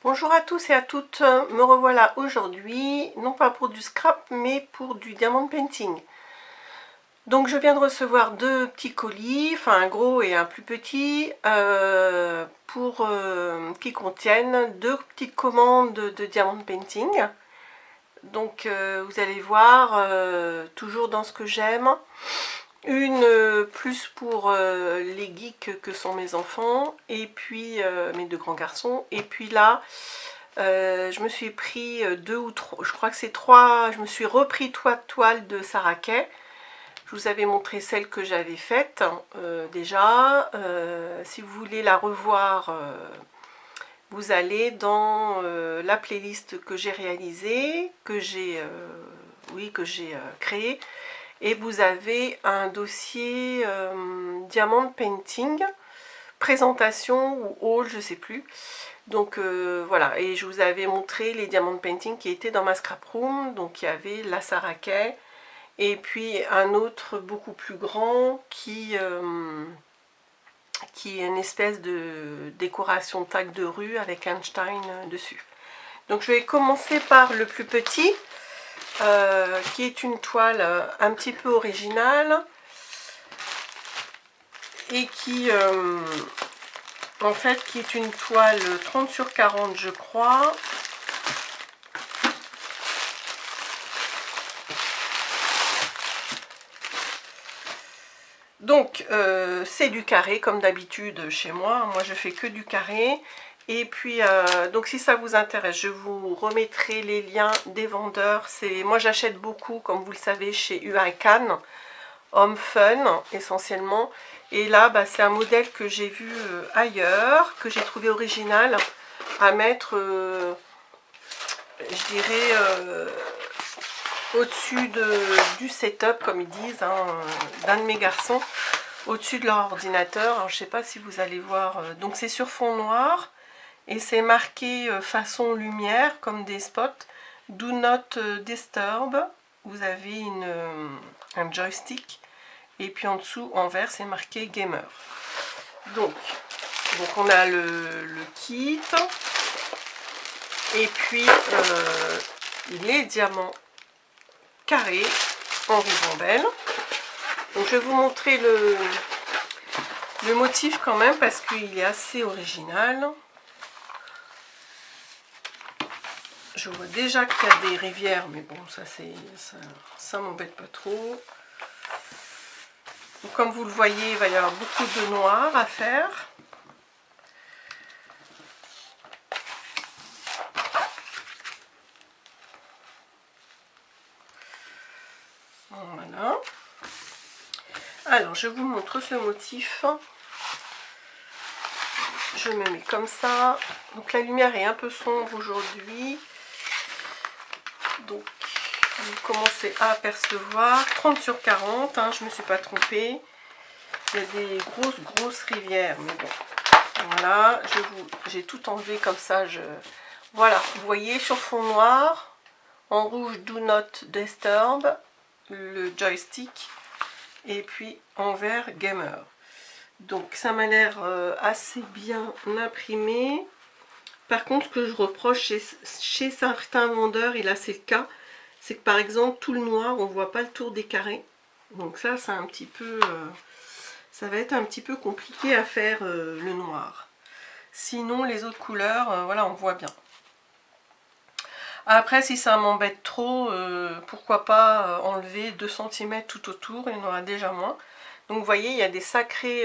Bonjour à tous et à toutes, me revoilà aujourd'hui, non pas pour du scrap, mais pour du diamond painting. Donc je viens de recevoir deux petits colis, enfin un gros et un plus petit, qui contiennent deux petites commandes de diamond painting. Donc vous allez voir, toujours dans ce que j'aime. Une plus pour les geeks que sont mes enfants, et puis mes deux grands garçons. Et puis là, je me suis pris deux ou trois, je crois que c'est trois, je me suis repris trois toiles de Sarah Kay. Je vous avais montré celle que j'avais faite déjà. Si vous voulez la revoir, vous allez dans la playlist que j'ai réalisée, que j'ai créée. Et vous avez un dossier diamond painting, présentation ou haul, je sais plus. Donc voilà, et je vous avais montré les diamond painting qui étaient dans ma scrap room. Donc il y avait la Sarah Kay et puis un autre beaucoup plus grand qui est une espèce de décoration de tag de rue avec Einstein dessus. Donc je vais commencer par le plus petit. Qui est une toile un petit peu originale et qui en fait qui est une toile 30 sur 40 je crois. Donc c'est du carré comme d'habitude chez moi, je fais que du carré. Et puis donc si ça vous intéresse, je vous remettrai les liens des vendeurs. Moi j'achète beaucoup, comme vous le savez, chez UI-Can, Home Fun essentiellement. Et là c'est un modèle que j'ai vu ailleurs, que j'ai trouvé original à mettre, je dirais, au-dessus du setup, comme ils disent, d'un de mes garçons, au-dessus de leur ordinateur. Alors je sais pas si vous allez voir, donc c'est sur fond noir et c'est marqué façon lumière comme des spots, do not disturb. Vous avez un joystick et puis en dessous en vert c'est marqué gamer. Donc on a le kit et puis les diamants carrés en ribambelle. Donc je vais vous montrer le motif quand même parce qu'il est assez original. Je vois déjà qu'il y a des rivières, mais bon, ça m'embête pas trop. Donc, comme vous le voyez, il va y avoir beaucoup de noir à faire. Voilà. Alors, je vous montre ce motif. Je me mets comme ça. Donc, la lumière est un peu sombre aujourd'hui. Donc, vous commencez à apercevoir 30 sur 40, je ne me suis pas trompée. Il y a des grosses rivières, mais bon, voilà, j'ai tout enlevé comme ça. Voilà, vous voyez sur fond noir, en rouge do not disturb, le joystick, et puis en vert gamer. Donc ça m'a l'air assez bien imprimé. Par contre, ce que je reproche chez certains vendeurs, et là c'est le cas, c'est que par exemple tout le noir, on ne voit pas le tour des carrés. Donc ça, c'est un petit peu, ça va être un petit peu compliqué à faire le noir. Sinon, les autres couleurs, voilà, on voit bien. Après, si ça m'embête trop, pourquoi pas enlever 2 cm tout autour, il y en aura déjà moins. Donc vous voyez, il y a des sacrées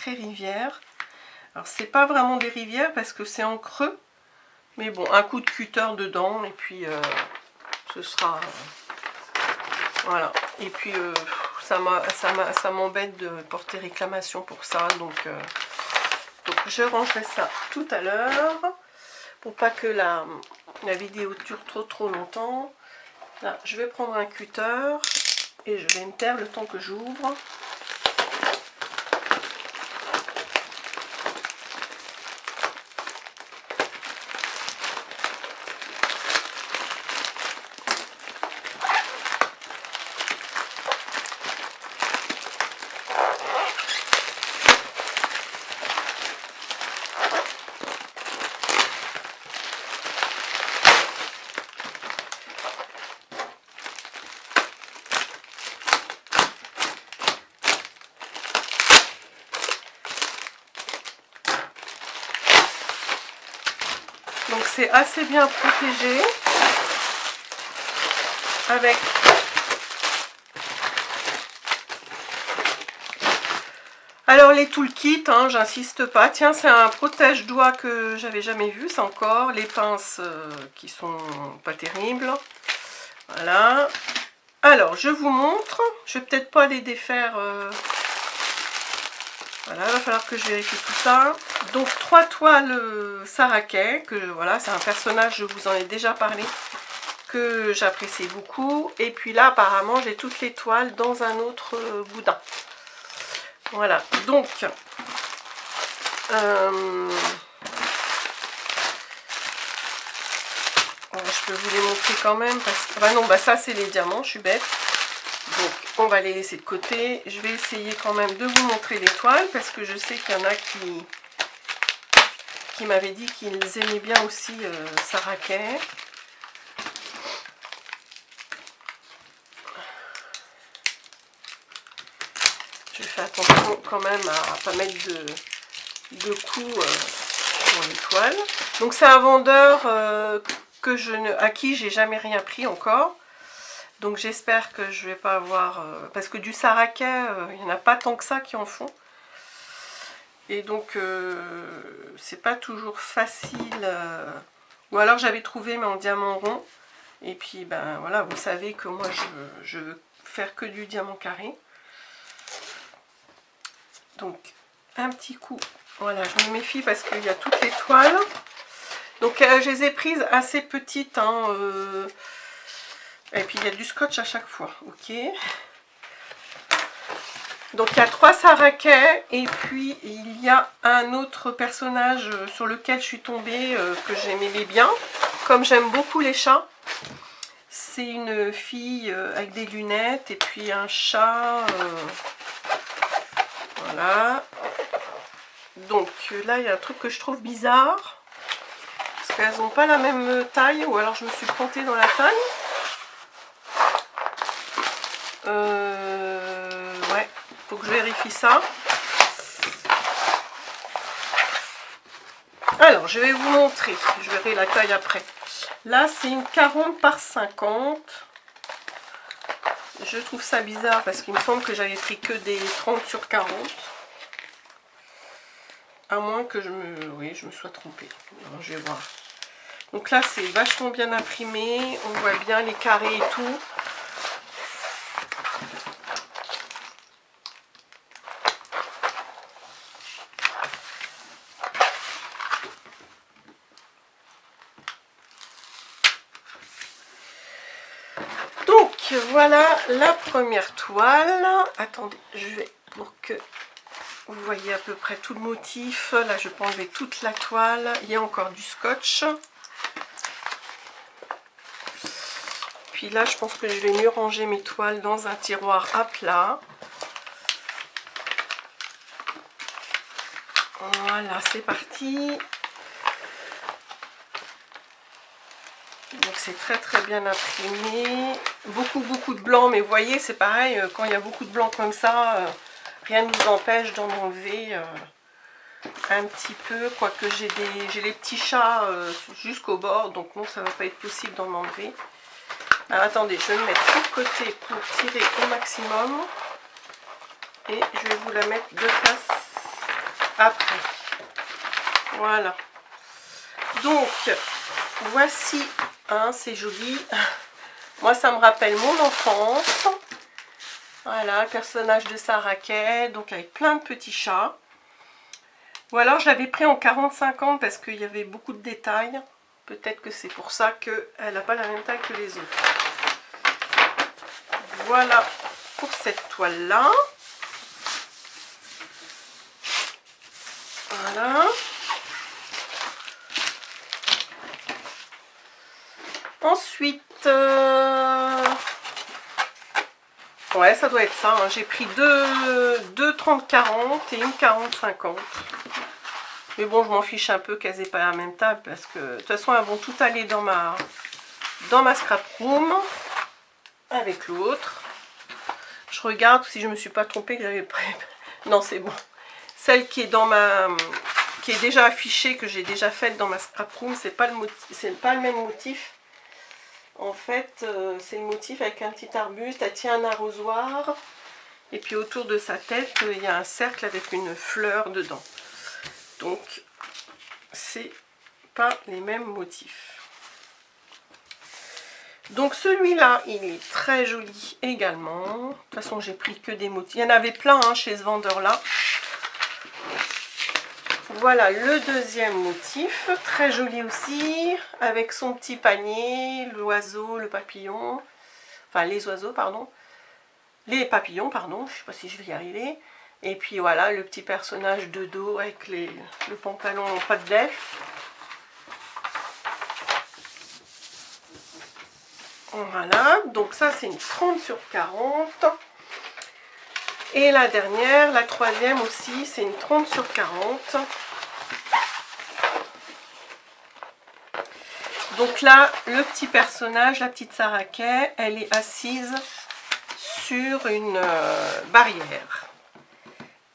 rivières. Alors c'est pas vraiment des rivières parce que c'est en creux, mais bon, un coup de cutter dedans et puis ce sera voilà. Et puis ça m'embête de porter réclamation pour ça, donc je rangerai ça tout à l'heure pour pas que la vidéo dure trop longtemps. Là, je vais prendre un cutter et je vais me taire le temps que j'ouvre. Donc c'est assez bien protégé avec alors les toolkits, hein, j'insiste pas. Tiens, c'est un protège-doigts que j'avais jamais vu, ça encore. Les pinces qui sont pas terribles. Voilà. Alors, je vous montre. Je vais peut-être pas les défaire. Voilà, il va falloir que je vérifie tout ça. Donc 3 toiles Sarakai, que voilà, c'est un personnage, je vous en ai déjà parlé, que j'apprécie beaucoup. Et puis là, apparemment, j'ai toutes les toiles dans un autre boudin. Voilà, donc je peux vous les montrer quand même parce que bah non, bah ça c'est les diamants, je suis bête. Donc on va les laisser de côté. Je vais essayer quand même de vous montrer les toiles parce que je sais qu'il y en a qui m'avaient dit qu'ils aimaient bien aussi Sarakai. Je fais attention quand même à pas mettre de coups dans les toiles. Donc c'est un vendeur à qui j'ai jamais rien pris encore. Donc j'espère que je vais pas avoir... parce que du Sarakai, il n'y en a pas tant que ça qui en font. Et donc c'est pas toujours facile. Ou alors j'avais trouvé mais en diamant rond. Et puis ben voilà, vous savez que moi je veux faire que du diamant carré. Donc un petit coup, voilà, je me méfie parce qu'il y a toutes les toiles. Donc je les ai prises assez petites, hein, et puis il y a du scotch à chaque fois, ok. Donc il y a 3 Sarakai et puis il y a un autre personnage sur lequel je suis tombée, que j'aimais bien, comme j'aime beaucoup les chats. C'est une fille avec des lunettes et puis un chat, voilà. Donc là il y a un truc que je trouve bizarre parce qu'elles n'ont pas la même taille, ou alors je me suis plantée dans la taille. Ouais, faut que je vérifie ça. Alors je vais vous montrer, je verrai la taille après. Là c'est une 40 par 50. Je trouve ça bizarre parce qu'il me semble que j'avais pris que des 30 sur 40. À moins que je me sois trompée. Alors, je vais voir. Donc là, c'est vachement bien imprimé. On voit bien les carrés et tout. Donc, voilà la première toile. Attendez, je vais pour que vous voyez à peu près tout le motif. Là, je peux enlever toute la toile. Il y a encore du scotch. Puis là, je pense que je vais mieux ranger mes toiles dans un tiroir à plat. Voilà, c'est parti. Donc c'est très très bien imprimé. Beaucoup de blanc, mais vous voyez, c'est pareil, quand il y a beaucoup de blanc comme ça, rien ne nous empêche d'en enlever un petit peu. Quoique j'ai les petits chats jusqu'au bord, donc non, ça ne va pas être possible d'en enlever. Alors attendez, je vais me mettre sur le côté pour tirer au maximum. Et je vais vous la mettre de face après. Voilà. Donc, voici, hein, c'est joli. Moi, ça me rappelle mon enfance. Voilà, personnage de Sarakai, donc avec plein de petits chats. Ou alors, je l'avais pris en 40-50 parce qu'il y avait beaucoup de détails. Peut-être que c'est pour ça qu'elle n'a pas la même taille que les autres. Voilà pour cette toile-là. Voilà. Ensuite, ouais, ça doit être ça. Hein. J'ai pris deux 30-40 et une 40-50. Mais bon, je m'en fiche un peu qu'elles aient pas la même table parce que de toute façon, elles vont tout aller dans ma scrap room avec l'autre. Je regarde si je me suis pas trompée que j'avais pris. Non, c'est bon. Celle qui est qui est déjà affichée, que j'ai déjà faite dans ma scrap room. C'est pas le même motif. En fait, c'est le motif avec un petit arbuste, elle tient un arrosoir. Et puis autour de sa tête, il y a un cercle avec une fleur dedans. Donc, c'est pas les mêmes motifs. Donc celui-là, il est très joli également. De toute façon, j'ai pris que des motifs. Il y en avait plein hein, chez ce vendeur-là. Voilà le deuxième motif, très joli aussi, avec son petit panier, l'oiseau, le papillon, enfin les oiseaux, pardon, les papillons, pardon, je ne sais pas si je vais y arriver. Et puis voilà, le petit personnage de dos avec le pantalon en pâte d'elfe. Voilà, donc ça c'est une 30 sur 40. Et la dernière, la troisième aussi, c'est une 30 sur 40. Donc là, le petit personnage, la petite Sarah Kay, elle est assise sur une barrière.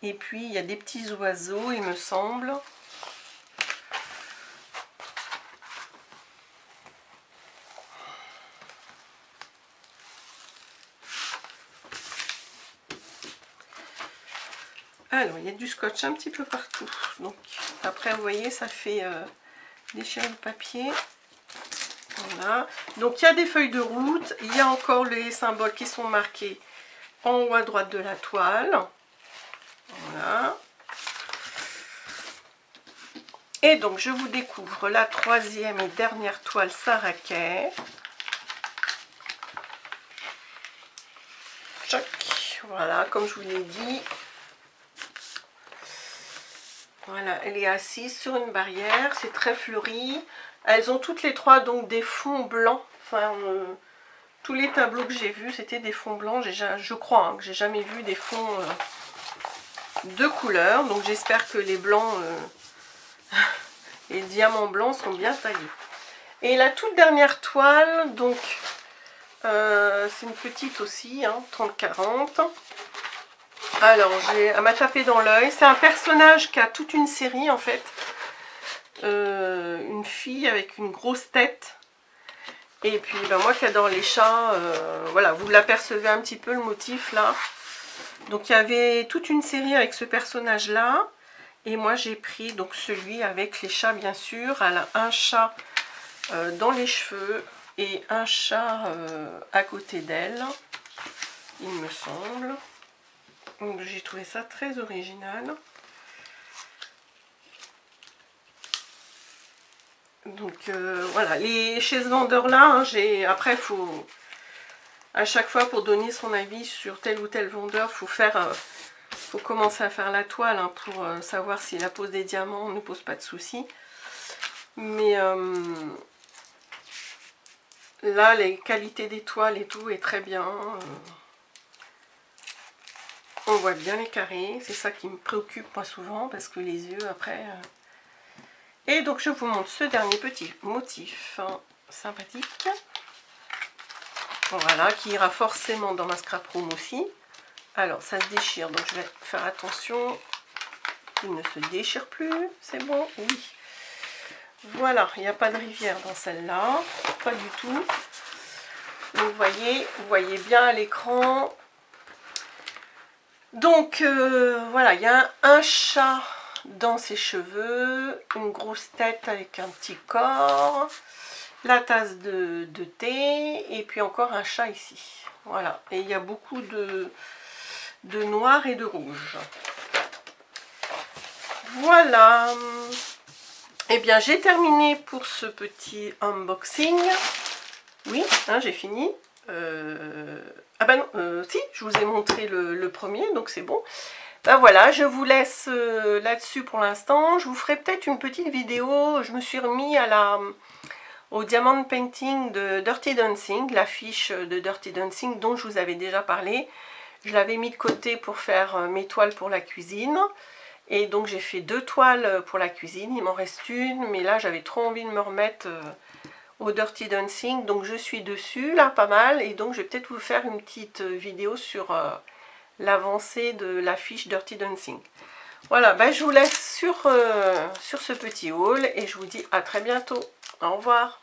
Et puis, il y a des petits oiseaux, il me semble. Alors, il y a du scotch un petit peu partout. Donc, après, vous voyez, ça fait déchirer le papier. Voilà. Donc, il y a des feuilles de route. Il y a encore les symboles qui sont marqués en haut à droite de la toile. Voilà. Et donc, je vous découvre la troisième et dernière toile Sarah Kay. Voilà, comme je vous l'ai dit. Voilà, elle est assise sur une barrière, c'est très fleuri. Elles ont toutes les trois donc des fonds blancs. Enfin, tous les tableaux que j'ai vus, c'était des fonds blancs. Je crois hein, que j'ai jamais vu des fonds de couleur. Donc j'espère que les blancs, les diamants blancs sont bien taillés. Et la toute dernière toile, donc c'est une petite aussi, hein, 30-40. Alors, elle m'a tapé dans l'œil. C'est un personnage qui a toute une série en fait. Une fille avec une grosse tête. Et puis, ben, moi qui adore les chats, voilà, vous l'apercevez un petit peu le motif là. Donc, il y avait toute une série avec ce personnage-là. Et moi, j'ai pris donc celui avec les chats, bien sûr. Elle a un chat dans les cheveux et un chat à côté d'elle, il me semble. Donc j'ai trouvé ça très original. Donc voilà, chez ce vendeur là, hein, après faut à chaque fois pour donner son avis sur tel ou tel vendeur, faut commencer à faire la toile hein, pour savoir si la pose des diamants ne pose pas de soucis. Mais là, les qualités des toiles et tout est très bien. On voit bien les carrés, c'est ça qui me préoccupe moi souvent parce que les yeux après... Et donc je vous montre ce dernier petit motif hein, sympathique. Voilà, qui ira forcément dans ma scrap room aussi. Alors ça se déchire, donc je vais faire attention qu'il ne se déchire plus. C'est bon, oui. Voilà, il n'y a pas de rivière dans celle-là, pas du tout. Donc vous voyez bien à l'écran. Donc voilà, il y a un chat dans ses cheveux, une grosse tête avec un petit corps, la tasse de thé et puis encore un chat ici. Voilà, et il y a beaucoup de noir et de rouge. Voilà. Et bien j'ai terminé pour ce petit unboxing. Oui, hein, j'ai fini. Ah ben non, si, je vous ai montré le premier, donc c'est bon. Ben voilà, je vous laisse là-dessus pour l'instant. Je vous ferai peut-être une petite vidéo. Je me suis remis au diamond painting de Dirty Dancing, l'affiche de Dirty Dancing dont je vous avais déjà parlé. Je l'avais mis de côté pour faire mes toiles pour la cuisine. Et donc j'ai fait 2 toiles pour la cuisine, il m'en reste une. Mais là j'avais trop envie de me remettre... au Dirty Dancing, donc je suis dessus là pas mal et donc je vais peut-être vous faire une petite vidéo sur l'avancée de l'affiche Dirty Dancing. Voilà, bah, je vous laisse sur ce petit haul et je vous dis à très bientôt. Au revoir.